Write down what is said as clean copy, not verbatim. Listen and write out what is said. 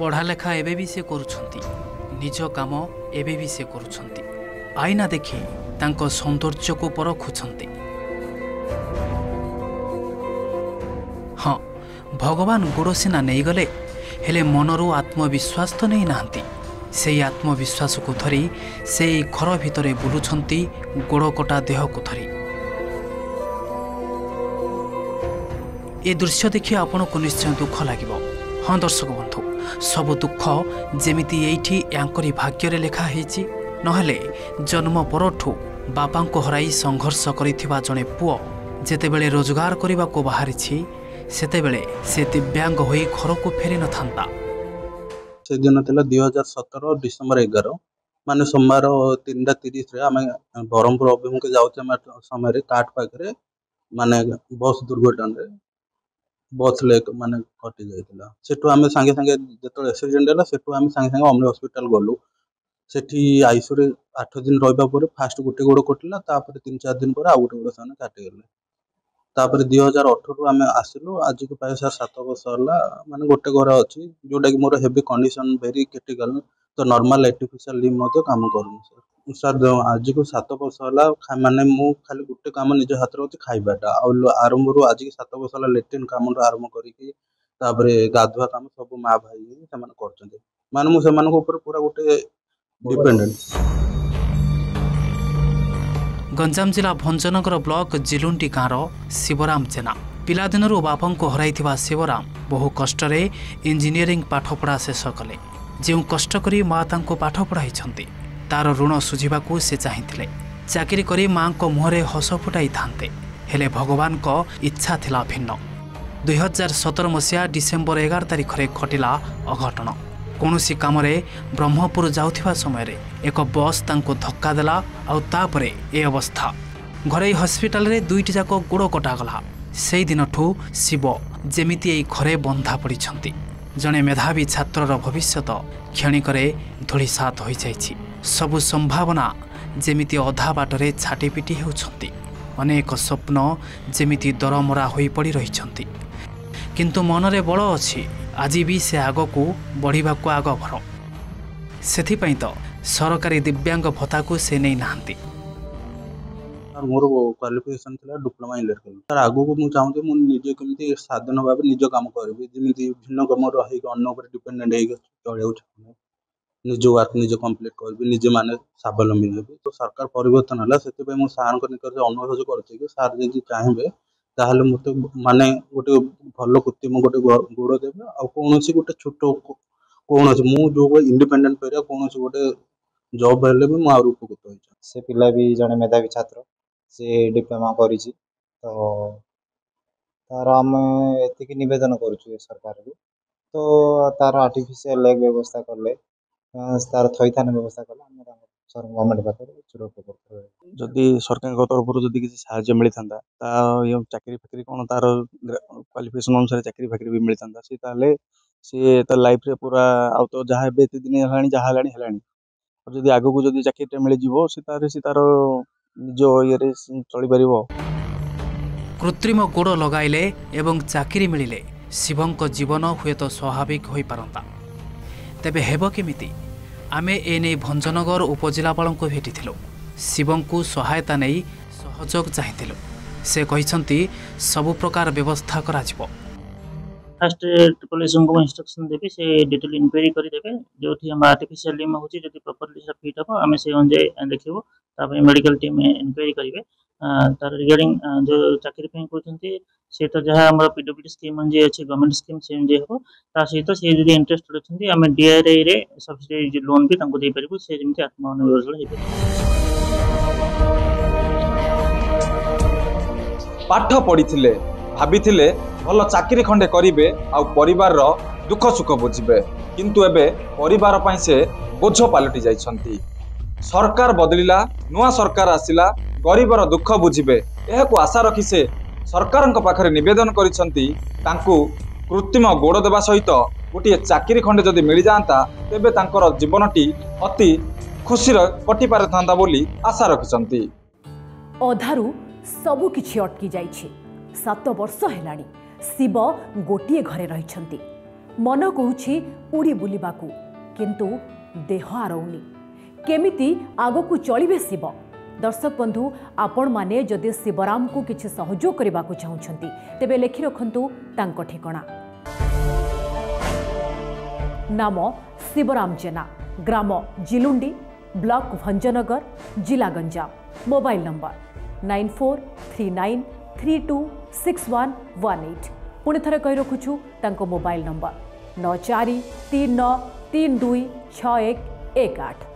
पढ़ा लेखा एबे भी से करुछंती निज काम एबे भी से करुछंती आईना देखि तांको सौंदर्य को परखुछंती। हाँ भगवान गोड़ सिना नहीं गले हेले मनरू आत्मविश्वास तो नहीं नांती से आत्मविश्वास को धरी से घर भितर बुलुछंती गोड़ कटा देह को धरी। ए दृश्य देखि आपण को निश्चय दुख लागिबो। हाँ दर्शक बंधु सब दुख जेमिति एठी यांकरी भाग्य रे लेखा हेछि नहले जन्म परठू बापा को हराई संघर्ष करिथिबा जणे पुओ जेतेबेले रोजगार करबा को बाहरिछि सेतेबेले से दिव्यांग होई घर को फेरी न थांता। से दिन थिला 2017 डिसेंबर 11 माने सोमवार 3:30 रे आमे बरमपुर अभिमुखे जाउते समय रे काट पाखरे माने बस दुर्घटना रे बस लेक माने कटि जाइतिला। सेटु आमे संगे संगे जेतो एक्सीडेंट होला सेटु आमे संगे संगे अमने हॉस्पिटल गलु। सेठी आईसीयू रे 8 दिन रहबा पर फास्ट गोटे गोड़ कटिला तापर 3-4 दिन पर आ गोटे गोड़ साने काटि गेले। तापर 2018 रु आमे आसिलु आज के पाए सर 7 वर्ष होला माने गोटे घर अछि जोटा कि मोर हेवी कंडीशन वेरी क्रिटिकल तो नॉर्मल आर्टिफिशियल लिम मते काम करू सर आज को 7 वर्ष होला माने मु खाली गोटे काम निज हाथ रे अछि खाइबाटा आरंभ रु आज के 7 वर्ष होला लेट्रिन काम आरंभ करी कि तापर गाधुआ काम सब मां भाई समान करछन्ते माने मु समान को ऊपर पूरा गोटे डिपेंडेंट। गंजाम जिला भंजनगर ब्लॉक जिलुंडी गाँव शिवराम जेना पिलादिनरू बापा को हराइथिबा शिवराम बहु कष्टरे इंजीनियरिंग पाठपढ़ा शेष कले। जो कष्ट करी माँ तांको पाठ पढ़ाई तार ऋण सुझिबाकू से चाहिथिले चाकरी करी माँ को मुहरे हस फुटाई थांते हेले भगवान को इच्छा थिला भिन्न। 2017 मसीहा डिसेम्बर 11 तारिख रे घटिला अघटन। कौनसी काम रे ब्रह्मपुर जाउथिबा समय रे एक बस तांको धक्का देला आउ तापरे ए अवस्था घरे हॉस्पिटल रे दुईटी जाक गोड़ कटागला। से दिनठू शिव जेमिति ए घरे बंधा पड़िछंती। जणे मेधावी छात्रर भविष्यत क्षणिकरे धूलिसात हो जाइछि। सबु संभावना जेमिति अधा बाटरे छाटीपिटी हेउछंती। अनेक स्वप्न जेमिति दरमरा होई पड़ी रहिछंती किंतु मनरे बल अछि आज भी से आग को बढ़िबा को आग भर सेथिपई तो सरकारी दिव्यांग भत्ता को से नहीं नांती। मोर क्वालिफिकेशन थिला डिप्लोमा इलेक्ट्रिकल सर आगो को मु चाहूते मु निजे केमिति साधन भाबे निज काम करबी जेमिति भिन्न कर्म रही अन्य ऊपर डिपेंडेंट हे चलेउ निज वर्क निज कंप्लीट करबी निजे माने स्वावलंबी हेबी। तो सरकार परिवर्तन होला सेतिपई मु सार को निकर अनुरोध करछि कि सार जदि चाहेबे ताहले मते माने गोटे भलो कृत्रिम गोटे गोड़ देबे आ कोनोसी गोटे छोट कोनोसी मु जो इंडिपेंडेंट पेरिया कोनोसी गोटे जॉब हेले भी मु आर उपकृत होई से पिला भी जने मेधावी छात्र से डिप्लोमा करिछि तो तार हम एतिक निवेदन करूछु सरकार को तो तार आर्टिफिशियल लेग व्यवस्था करले तार थैथान व्यवस्था करले हम सर गवर्नमेंट पाकर चुरो करते जदि सरकार को तरफ जदि किसी साहाय्य मिलता ता चाकरी फाकरी कौन तार क्वालिफिकेशन अनुसार चाकरी फाकरी भी मिलता सी ताले सी तार लाइफ रे पूरा आ तो जहाँ बे दिन हेलानी जहाँ हेलानी हेलानी और जदि आगो को जदि चाकरी मिल जिवो सी तार निज ये चली परिबो। कृत्रिम गोड़ लगाइले एवं चाकरी मिलिले शिवंक जीवन हुए तो स्वाभाविक हो पारंता तेबे हेबो केमिति आमे एने भंजनगर उपजिलापाल को भेटिथिलु शिवंकु सहायता नहीं सहयोग चाहिथिलु से कहिसंती सब प्रकार व्यवस्था करा जिवो। फर्स्ट पुलिस को इंस्ट्रक्शन देबे से डिटेल इंक्वायरी करि देबे जोठी हम आर्टिफिशियल लिम होची जति प्रॉपर्ली से फिट हो आमे से अंजे देखिबो तापर मेडिकल टीम इंक्वायरी करिवे तार रिगार्डिंग जो चाकरी पे कहते से तो जहाँ आम पीडब्ल्यूडी स्कीम जे अच्छे गवर्नमेंट स्कीम से जे हम ता सहित से जो इंटरेस्टेड अच्छा आम डीआरआई रे सब्सिडी लोन भी दे पारू से जमी आत्मनिर्भरशील हो पाठ पढ़ी भाभी भल चाकरी खंडे करेंगे आ परिवार दुख सुख बुझे किंतु एबे परिवार पई से बोझ पलटि जाइछंती। सरकार बदलिला नुआ सरकार आसिला गरीबर दुख बुझे यह आशा रखी से सरकार पाखे निवेदन करिसंती तांकु कृत्रिम गोड़ देवा सहित गोटे चाकरी खंडे जदि मिल जाता तेबे तांकर जीवनटी अति खुशी कटि पारथांता बोली आशा रखिसंती। अधारू सबु किछि अटकी जाइछि 7 वर्ष हेलाणी शिव गोटिए घरे रहिछंती मन कहूछि उड़ी बुलिबाकू किंतु देह आरौनी केमिति आगकू चलिबे शिव। दर्शक बंधु आपण माने जदि शिवराम को किछि सहयोग करबा को चाहुछंती तेबे लेखि रखंतु तांको ठिकाना। नाम शिवराम जेना, ग्राम जिलुंडी, ब्लॉक भंजनगर, जिला गंजाम। Mobile number 9439326118। पुणी थरे कहि रखुछु तांको मोबाइल नंबर 9439326118।